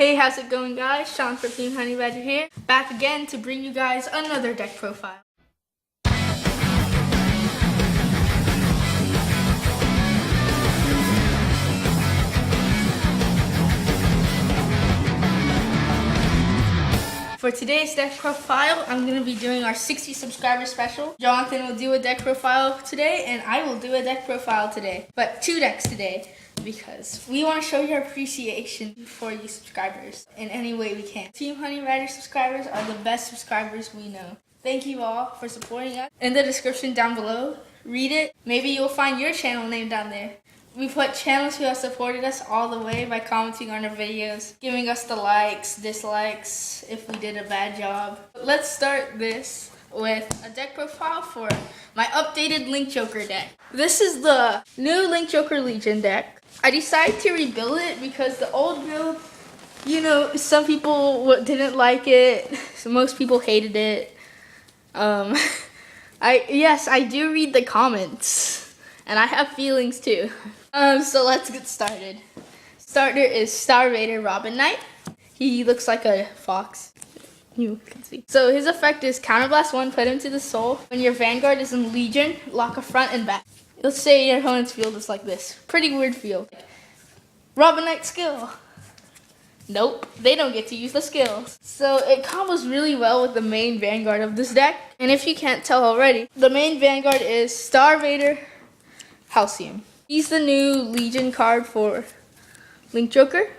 Hey, how's it going, guys? Sean from Team Honey Badger here, back again to bring you guys another deck profile. For today's deck profile, I'm going to be doing our 60 subscriber special. Jonathan will do a deck profile today, and I will do a deck profile today. But 2 decks today, because we want to show your appreciation for you subscribers in any way we can. Team Honey Badger subscribers are the best subscribers we know. Thank you all for supporting us. In the description down below, read it. Maybe you'll find your channel name down there. We put channels who have supported us all the way by commenting on our videos, giving us the likes, dislikes, if we did a bad job. Let's start this with a deck profile for my updated Link Joker deck. This is the new Link Joker Legion deck. I decided to rebuild it because the old build, you know, some people didn't like it. Most people hated it. Yes, I do read the comments, and I have feelings too. So let's get started. Starter is Star Raider Robin Knight. He looks like a fox. You can see. So his effect is Counterblast 1, put him to the soul. When your Vanguard is in Legion, lock a front and back. Let's say your opponent's field is like this. Pretty weird field. Robin Knight skill. Nope, they don't get to use the skills. So it combos really well with the main Vanguard of this deck. And if you can't tell already, the main Vanguard is Star Raider Halcyon. He's the new Legion card for Link Joker.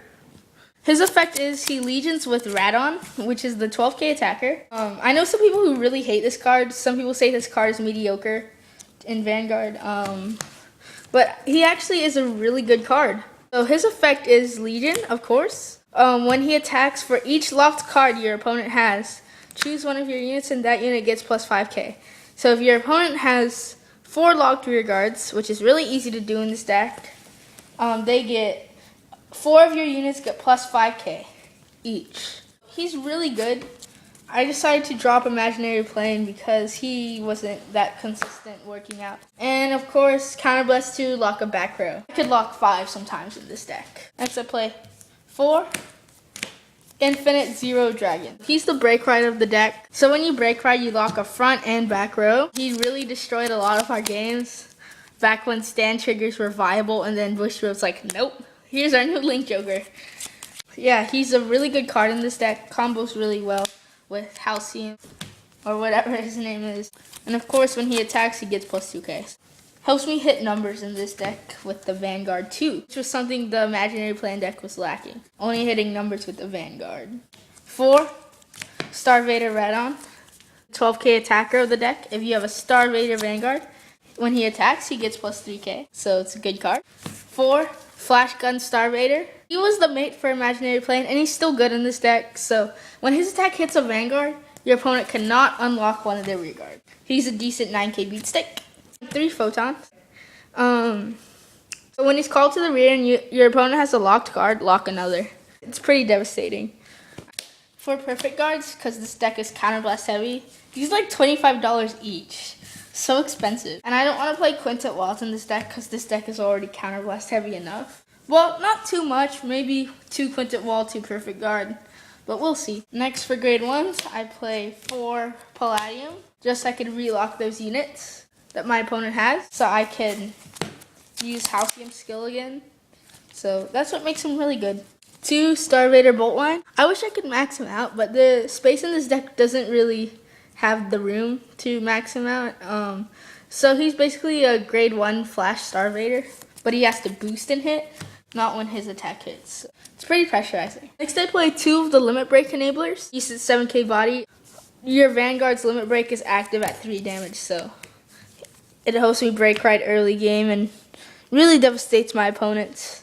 His effect is he legions with Radon, which is the 12k attacker. I know some people who really hate this card. Some people say this card is mediocre in Vanguard. But he actually is a really good card. So his effect is Legion, of course. When he attacks, for each locked card your opponent has, choose one of your units and that unit gets plus 5k. So if your opponent has 4 locked rear guards, which is really easy to do in this deck, they get 4 of your units get plus 5k each. He's really good. I decided to drop Imaginary Plane because he wasn't that consistent working out. And of course, Counterblast 2, lock a back row. I could lock 5 sometimes in this deck. Next I play 4 Infinite Zero Dragon. He's the break ride of the deck. So when you break ride, you lock a front and back row. He really destroyed a lot of our games back when stand triggers were viable, and then Bushra was like, nope, here's our new Link Joker. Yeah, he's a really good card in this deck. Combos really well with Halcyon or whatever his name is. And of course, when he attacks, he gets plus 2k. Helps me hit numbers in this deck with the Vanguard 2, which was something the Imaginary Plane deck was lacking. Only hitting numbers with the Vanguard. 4 Star Raider Radon, 12k attacker of the deck. If you have a Star Raider Vanguard, when he attacks, he gets plus 3k, so it's a good card. 4 Flash Gun Star Raider. He was the mate for Imaginary Plane, and he's still good in this deck. So when his attack hits a Vanguard, your opponent cannot unlock one of their rear guard. He's a decent 9k beat stick. 3 Photons. So when he's called to the rear and your opponent has a locked guard, lock another. It's pretty devastating. For perfect guards, because this deck is Counterblast heavy, these are like $25 each. So expensive. And I don't want to play Quintet Walls in this deck because this deck is already Counterblast heavy enough. Well, not too much. Maybe 2 Quintet Wall, 2 perfect guard. But we'll see. Next for grade 1s, I play 4 Palladium. Just so I could relock those units that my opponent has, so I can use Halcyon skill again. So that's what makes him really good. 2 Star Raider Boltline. I wish I could max him out, but the space in this deck doesn't really have the room to max him out. So he's basically a grade 1 Flash Star Raider, but he has to boost and hit, not when his attack hits. So it's pretty pressurizing. Next I play 2 of the Limit Break enablers. He's at 7k body. Your Vanguard's Limit Break is active at 3 damage, so it helps me break right early game and really devastates my opponents.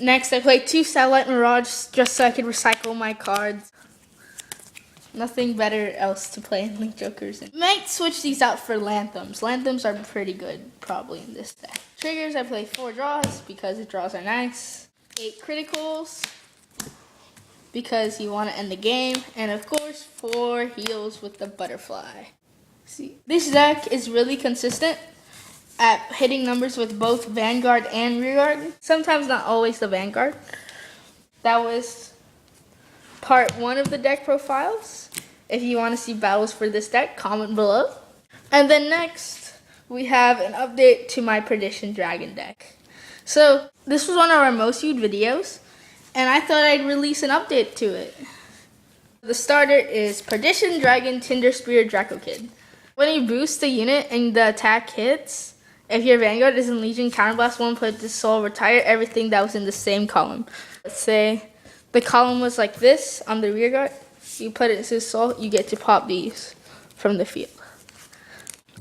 Next, I play 2 Satellite Mirage just so I can recycle my cards. Nothing better else to play in Link Jokers. Might switch these out for Lanthams. Lanthams are pretty good probably in this deck. Triggers, I play 4 draws because the draws are nice. 8 criticals because you want to end the game. And of course, 4 heals with the butterfly. See, this deck is really consistent at hitting numbers with both Vanguard and Rearguard. Sometimes not always the Vanguard. That was part 1 of the deck profiles. If you want to see battles for this deck, comment below. And then next, we have an update to my Perdition Dragon deck. So this was one of our most viewed videos, and I thought I'd release an update to it. The starter is Perdition Dragon Tinder Spear Draco Kid. When you boost the unit and the attack hits, if your Vanguard is in Legion, counterblast 1, put this soul, retire everything that was in the same column. Let's say the column was like this on the rear guard. You put it into soul, you get to pop these from the field.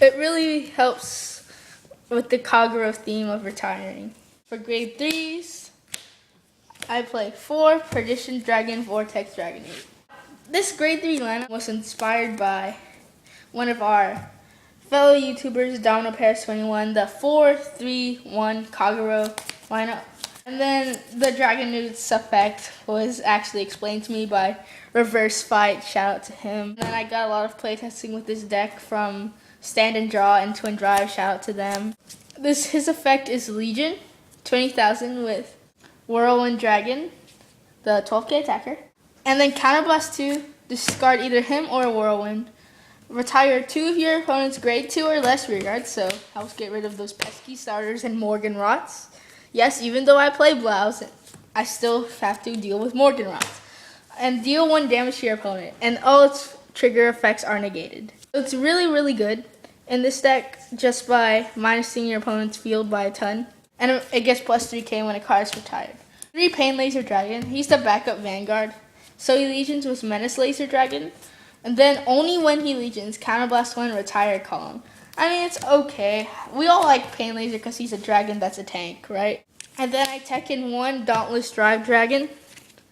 It really helps with the Kagero theme of retiring. For grade 3s, I play 4 Perdition Dragon Vortex Dragon 8. This grade 3 lineup was inspired by one of our fellow YouTubers, Domino Paris 21, the 4-3-1 Kagero lineup. And then the Dragon Newts effect was actually explained to me by Reverse Fight. Shout out to him. And then I got a lot of playtesting with this deck from Stand and Draw and Twin Drive. Shout out to them. His effect is Legion, 20,000 with Whirlwind Dragon, the 12k attacker. And then Counterblast 2, discard either him or a Whirlwind. Retire 2 of your opponent's grade 2 or less rear guards, so helps get rid of those pesky starters and Morgan Rots. Yes, even though I play Blouse, I still have to deal with Morgan Rots. And deal 1 damage to your opponent, and all its trigger effects are negated. So it's really, really good in this deck just by minusing your opponent's field by a ton. And it gets plus 3k when a card is retired. 3 Pain Laser Dragon, he's the backup Vanguard. So he legions with Menace Laser Dragon. And then only when he legions, Counterblast 1, retire column. I mean, it's okay. We all like Pain Laser because he's a dragon that's a tank, right? And then I tech in 1 Dauntless Drive Dragon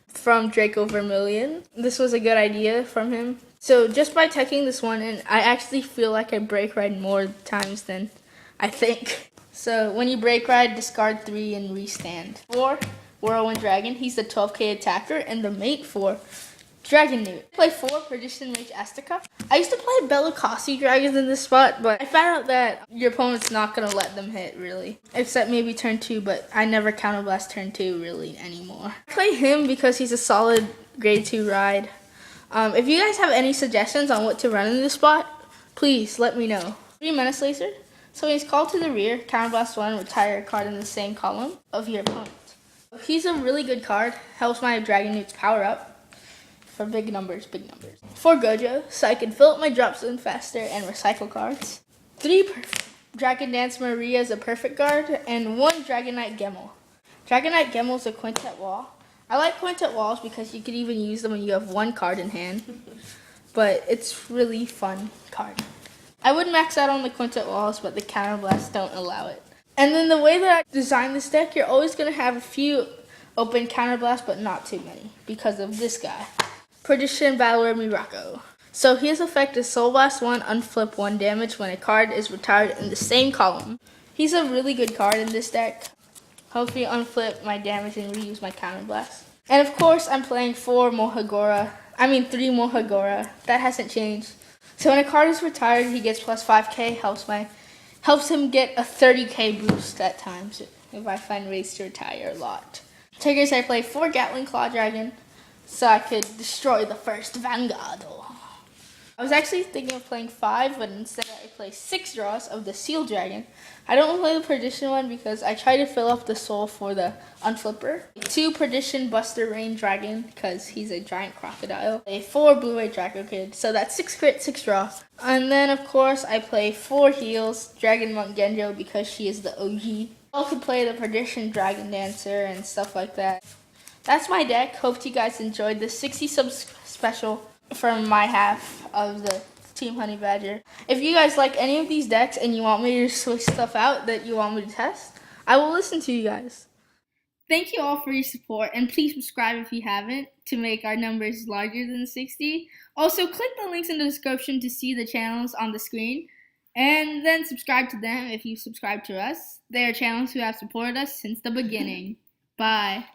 from Draco Vermilion. This was a good idea from him. So just by teching this one, and I actually feel like I break ride more times than I think. So when you break ride, discard 3 and restand. 4 Whirlwind Dragon, he's the 12k attacker and the mate for Dragon Newt. I play 4 Perdition Mage Azteca. I used to play Bellicossi dragons in this spot, but I found out that your opponent's not going to let them hit, really. Except maybe turn 2, but I never counterblast turn 2, really, anymore. I play him because he's a solid grade 2 ride. If you guys have any suggestions on what to run in this spot, please let me know. 3 Menace Laser. So he's called to the rear, counterblast 1, retire a card in the same column of your opponent. He's a really good card, helps my Dragon Newts power up. For big numbers, big numbers. 4 Gojo, so I can fill up my drop zone faster and recycle cards. 3 Dragon Dance Maria is a perfect guard, and 1 Dragon Knight Gemmel. Dragon Knight Gemmel is a quintet wall. I like quintet walls because you could even use them when you have 1 card in hand, but it's really fun card. I would max out on the quintet walls, but the counterblasts don't allow it. And then the way that I designed this deck, you're always going to have a few open counterblasts, but not too many because of this guy. Perdition Battler Mirako. So his effect is Soul Blast 1, unflip 1 damage when a card is retired in the same column. He's a really good card in this deck. Helps me unflip my damage and reuse my counterblast. And of course, I'm playing 3 Mohagora. That hasn't changed. So when a card is retired, he gets plus 5k, helps him get a 30k boost at times if I find ways to retire a lot. Triggers, I play 4 Gatling Claw Dragon, so I could destroy the first Vanguard. I was actually thinking of playing 5, but instead I play 6 draws of the Seal Dragon. I don't play the Perdition one because I try to fill up the soul for the Unflipper. 2 Perdition Buster Rain Dragon because he's a giant crocodile. A 4 Blue-Eyed Draco Kid, so that's 6 crit, 6 draw. And then of course I play 4 heals, Dragon Monk Genjo because she is the OG. I could play the Perdition Dragon Dancer and stuff like that. That's my deck. Hope you guys enjoyed this 60 subs special from my half of the Team Honey Badger. If you guys like any of these decks and you want me to switch stuff out that you want me to test, I will listen to you guys. Thank you all for your support, and please subscribe if you haven't to make our numbers larger than 60. Also, click the links in the description to see the channels on the screen, and then subscribe to them if you subscribe to us. They are channels who have supported us since the beginning. Bye.